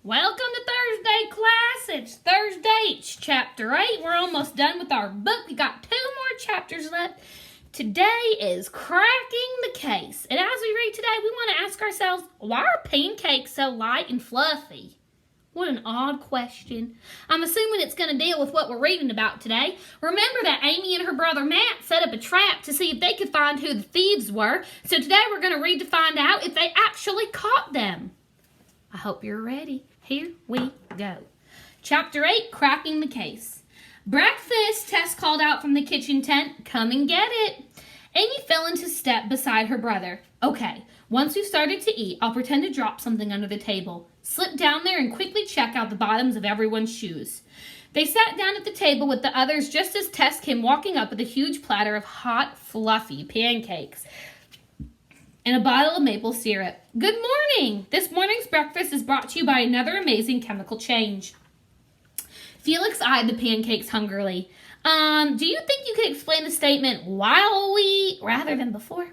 Welcome to Thursday class. It's Thursday. It's chapter 8. We're almost done with our book. We got 2 more chapters left. Today is cracking the case. And as we read today, we want to ask ourselves, why are pancakes so light and fluffy? What an odd question. I'm assuming it's going to deal with what we're reading about today. Remember that Amy and her brother Matt set up a trap to see if they could find who the thieves were. So today we're going to read to find out if they actually caught them. I hope you're ready. Here we go. Chapter 8, Cracking the Case. Breakfast, Tess called out from the kitchen tent. Come and get it. Amy fell into step beside her brother. Okay, once we've started to eat, I'll pretend to drop something under the table. Slip down there and quickly check out the bottoms of everyone's shoes. They sat down at the table with the others just as Tess came walking up with a huge platter of hot, fluffy pancakes and a bottle of maple syrup. Good morning! This morning's breakfast is brought to you by another amazing chemical change. Felix eyed the pancakes hungrily. Do you think you could explain the statement, while we, rather than before?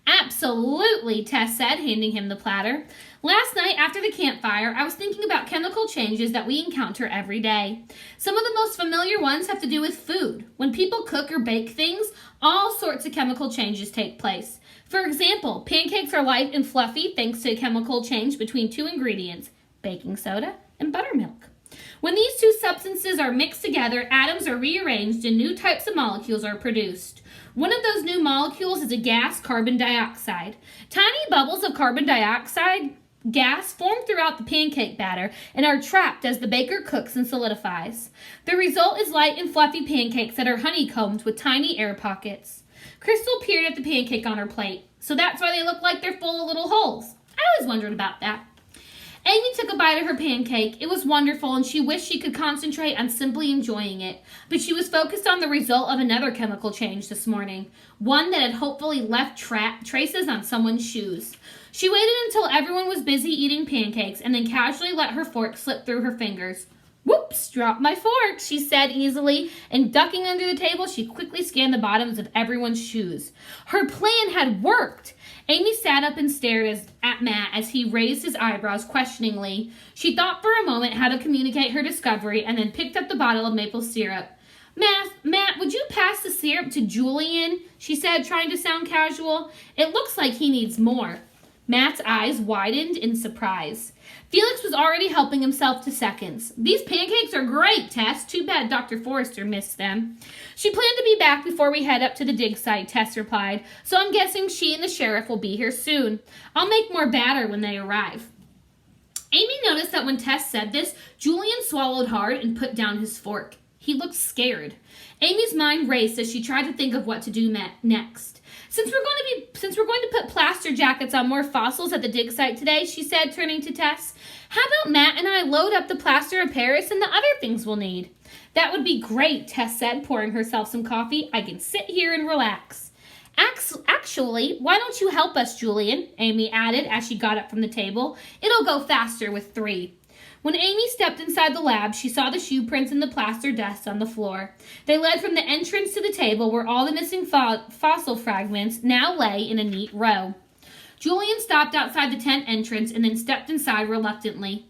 Absolutely, Tess said, handing him the platter. Last night, after the campfire, I was thinking about chemical changes that we encounter every day. Some of the most familiar ones have to do with food. When people cook or bake things, all sorts of chemical changes take place. For example, pancakes are light and fluffy thanks to a chemical change between 2 ingredients, baking soda and buttermilk. When these 2 substances are mixed together, atoms are rearranged and new types of molecules are produced. One of those new molecules is a gas, carbon dioxide. Tiny bubbles of carbon dioxide gas form throughout the pancake batter and are trapped as the baker cooks and solidifies. The result is light and fluffy pancakes that are honeycombed with tiny air pockets. Crystal peered at the pancake on her plate. So that's why they look like they're full of little holes. I always wondered about that. Amy took a bite of her pancake. It was wonderful, and she wished she could concentrate on simply enjoying it. But she was focused on the result of another chemical change this morning, one that had hopefully left traces on someone's shoes. She waited until everyone was busy eating pancakes and then casually let her fork slip through her fingers. Whoops, dropped my fork, she said easily, and ducking under the table, she quickly scanned the bottoms of everyone's shoes. Her plan had worked. Amy sat up and stared at Matt as he raised his eyebrows questioningly. She thought for a moment how to communicate her discovery and then picked up the bottle of maple syrup. Matt, would you pass the syrup to Julian? She said, trying to sound casual. It looks like he needs more. Matt's eyes widened in surprise. Felix was already helping himself to seconds. These pancakes are great, Tess. Too bad Dr. Forrester missed them. She planned to be back before we head up to the dig site, Tess replied, so I'm guessing she and the sheriff will be here soon. I'll make more batter when they arrive. Amy noticed that when Tess said this, Julian swallowed hard and put down his fork. He looked scared. Amy's mind raced as she tried to think of what to do next. Since we're going to put plaster jackets on more fossils at the dig site today, she said, turning to Tess, how about Matt and I load up the plaster of Paris and the other things we'll need? That would be great, Tess said, pouring herself some coffee. I can sit here and relax. Actually, why don't you help us, Julian? Amy added as she got up from the table. It'll go faster with 3. When Amy stepped inside the lab, she saw the shoe prints and the plaster dust on the floor. They led from the entrance to the table where all the missing fossil fragments now lay in a neat row. Julian stopped outside the tent entrance and then stepped inside reluctantly.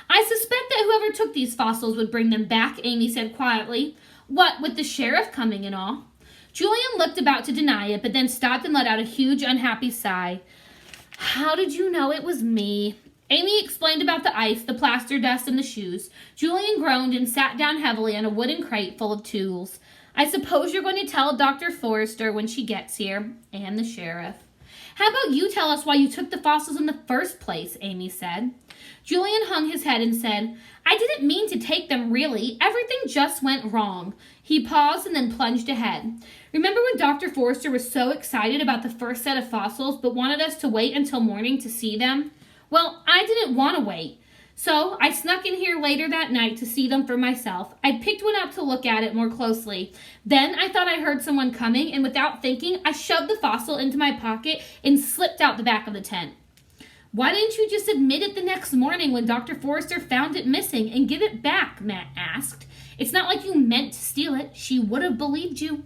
I suspect that whoever took these fossils would bring them back, Amy said quietly. What, with the sheriff coming and all? Julian looked about to deny it, but then stopped and let out a huge, unhappy sigh. How did you know it was me? Amy explained about the ice, the plaster dust, and the shoes. Julian groaned and sat down heavily on a wooden crate full of tools. I suppose you're going to tell Dr. Forrester when she gets here, and the sheriff. How about you tell us why you took the fossils in the first place, Amy said. Julian hung his head and said, I didn't mean to take them, really. Everything just went wrong. He paused and then plunged ahead. Remember when Dr. Forrester was so excited about the first set of fossils but wanted us to wait until morning to see them? Well, I didn't want to wait, so I snuck in here later that night to see them for myself. I picked one up to look at it more closely. Then I thought I heard someone coming, and without thinking, I shoved the fossil into my pocket and slipped out the back of the tent. Why didn't you just admit it the next morning when Dr. Forrester found it missing and give it back? Matt asked. It's not like you meant to steal it. She would have believed you.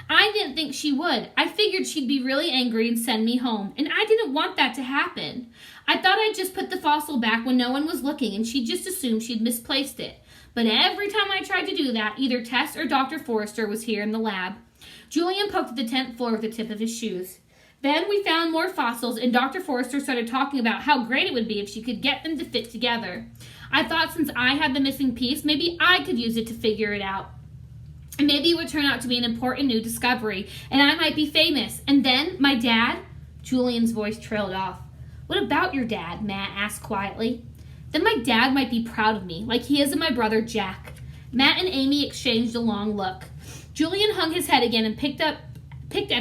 I didn't think she would. I figured she'd be really angry and send me home, and I didn't want that to happen. I thought I'd just put the fossil back when no one was looking and she'd just assume she'd misplaced it. But every time I tried to do that, either Tess or Dr. Forrester was here in the lab. Julian poked at the tent floor with the tip of his shoes. Then we found more fossils, and Dr. Forrester started talking about how great it would be if she could get them to fit together. I thought since I had the missing piece, maybe I could use it to figure it out. And maybe it would turn out to be an important new discovery, and I might be famous. And then, my dad? Julian's voice trailed off. What about your dad? Matt asked quietly. Then my dad might be proud of me, like he is of my brother Jack. Matt and Amy exchanged a long look. Julian hung his head again and picked at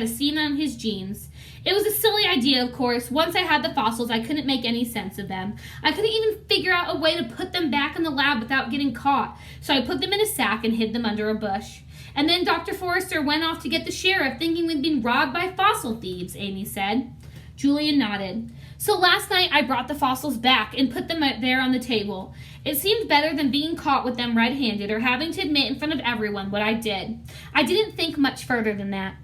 a seam on his jeans. It was a silly idea, of course. Once I had the fossils, I couldn't make any sense of them. I couldn't even figure out a way to put them back in the lab without getting caught, so I put them in a sack and hid them under a bush. And then Dr. Forrester went off to get the sheriff, thinking we'd been robbed by fossil thieves, Amy said. Julian nodded. So last night I brought the fossils back and put them there on the table. It seemed better than being caught with them red-handed or having to admit in front of everyone what I did. I didn't think much further than that.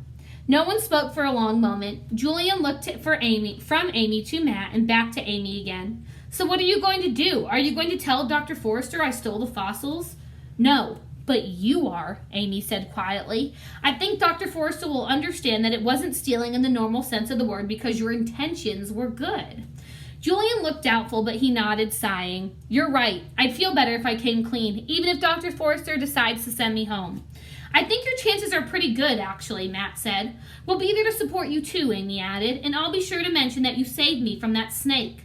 No one spoke for a long moment. Julian looked from Amy to Matt and back to Amy again. So what are you going to do? Are you going to tell Dr. Forrester I stole the fossils? No, but you are, Amy said quietly. I think Dr. Forrester will understand that it wasn't stealing in the normal sense of the word because your intentions were good. Julian looked doubtful, but he nodded, sighing. You're right. I'd feel better if I came clean, even if Dr. Forrester decides to send me home. I think your chances are pretty good, actually, Matt said. We'll be there to support you too, Amy added, and I'll be sure to mention that you saved me from that snake.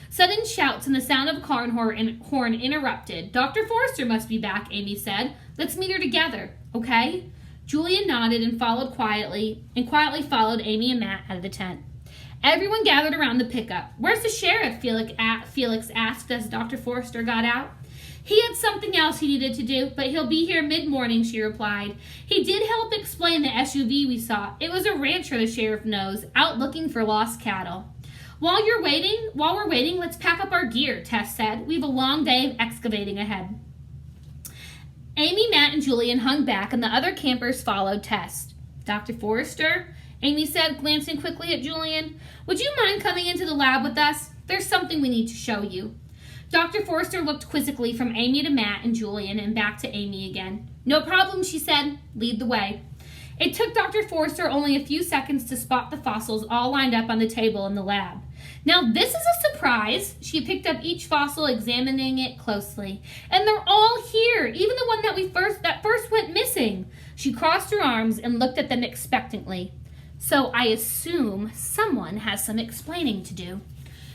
Sudden shouts and the sound of a car horn interrupted. Dr. Forrester must be back, Amy said. Let's meet her together, okay? Julian nodded and quietly followed Amy and Matt out of the tent. Everyone gathered around the pickup. Where's the sheriff? Felix asked as Dr. Forrester got out. He had something else he needed to do, but he'll be here mid-morning, she replied. He did help explain the SUV we saw. It was a rancher the sheriff knows, out looking for lost cattle. While we're waiting, let's pack up our gear, Tess said. We have a long day of excavating ahead. Amy, Matt, and Julian hung back, and the other campers followed Tess. Dr. Forrester? Amy said, glancing quickly at Julian. Would you mind coming into the lab with us? There's something we need to show you. Dr. Forrester looked quizzically from Amy to Matt and Julian and back to Amy again. No problem, she said. Lead the way. It took Dr. Forrester only a few seconds to spot the fossils all lined up on the table in the lab. Now this is a surprise. She picked up each fossil, examining it closely. And they're all here, even the one that first went missing. She crossed her arms and looked at them expectantly. So I assume someone has some explaining to do.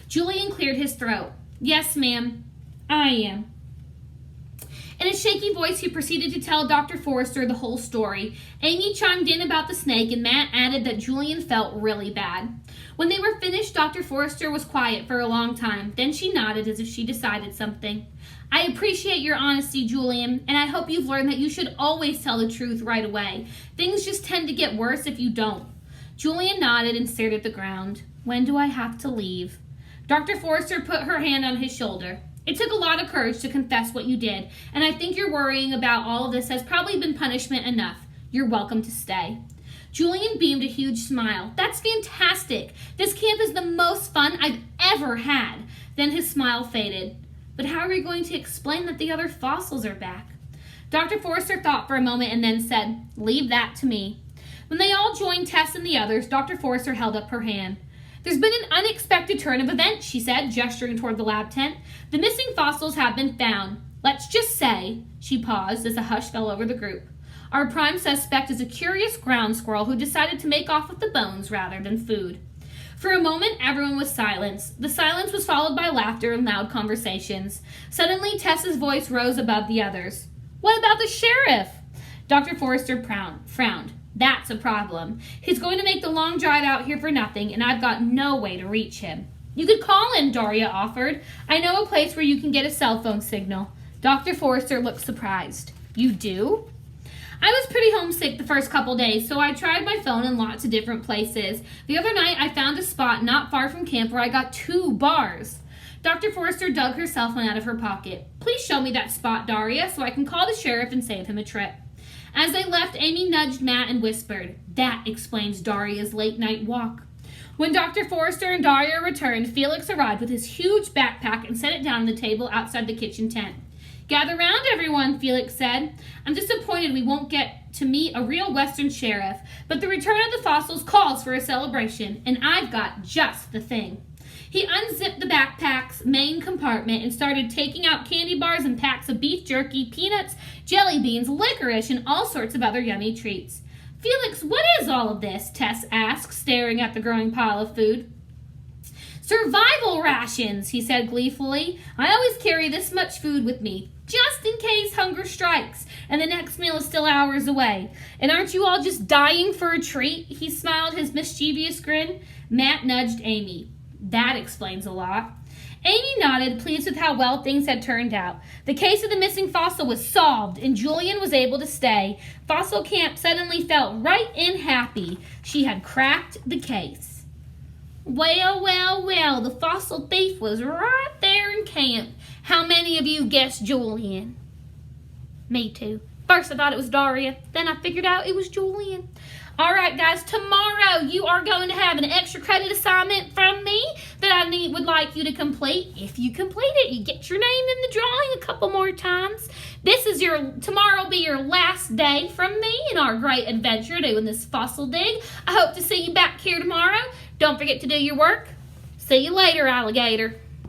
Julian cleared his throat. Yes, ma'am, I am. In a shaky voice, he proceeded to tell Dr. Forrester the whole story. Amy chimed in about the snake, and Matt added that Julian felt really bad. When they were finished, Dr. Forrester was quiet for a long time. Then she nodded as if she decided something. I appreciate your honesty, Julian, and I hope you've learned that you should always tell the truth right away. Things just tend to get worse if you don't. Julian nodded and stared at the ground. When do I have to leave? Dr. Forrester put her hand on his shoulder. It took a lot of courage to confess what you did, and I think your worrying about all of this has probably been punishment enough. You're welcome to stay. Julian beamed a huge smile. That's fantastic. This camp is the most fun I've ever had. Then his smile faded. But how are we going to explain that the other fossils are back? Dr. Forrester thought for a moment and then said, leave that to me. When they all joined Tess and the others, Dr. Forrester held up her hand. There's been an unexpected turn of events, she said, gesturing toward the lab tent. The missing fossils have been found. Let's just say, she paused as a hush fell over the group. Our prime suspect is a curious ground squirrel who decided to make off with the bones rather than food. For a moment, everyone was silenced. The silence was followed by laughter and loud conversations. Suddenly, Tess's voice rose above the others. What about the sheriff? Dr. Forrester frowned. That's a problem. He's going to make the long drive out here for nothing, and I've got no way to reach him. You could call him, Daria offered. I know a place where you can get a cell phone signal. Dr. Forrester looked surprised. You do? I was pretty homesick the first couple days, so I tried my phone in lots of different places. The other night, I found a spot not far from camp where I got 2 bars. Dr. Forrester dug her cell phone out of her pocket. Please show me that spot, Daria, so I can call the sheriff and save him a trip. As they left, Amy nudged Matt and whispered, That explains Daria's late-night walk. When Dr. Forrester and Dario returned, Felix arrived with his huge backpack and set it down on the table outside the kitchen tent. "Gather round, everyone," Felix said. "I'm disappointed we won't get to meet a real Western sheriff, but the return of the fossils calls for a celebration, and I've got just the thing." He unzipped the backpack's main compartment and started taking out candy bars and packs of beef jerky, peanuts, jelly beans, licorice, and all sorts of other yummy treats. "Felix, what is all of this?" Tess asked, staring at the growing pile of food. "Survival rations," he said gleefully. "I always carry this much food with me, just in case hunger strikes and the next meal is still hours away. And aren't you all just dying for a treat?" He smiled his mischievous grin. Matt nudged Amy. "That explains a lot." Amy nodded, pleased with how well things had turned out. The case of the missing fossil was solved, and Julian was able to stay. Fossil Camp suddenly felt right and happy. She had cracked the case. Well, well, well, the fossil thief was right there in camp. How many of you guessed Julian? Me too. First I thought it was Daria, then I figured out it was Julian. All right, guys, tomorrow you are going to have an extra credit assignment from me that I would like you to complete. If you complete it, you get your name in the drawing a couple more times. Tomorrow will be your last day from me in our great adventure doing this fossil dig. I hope to see you back here tomorrow. Don't forget to do your work. See you later, alligator.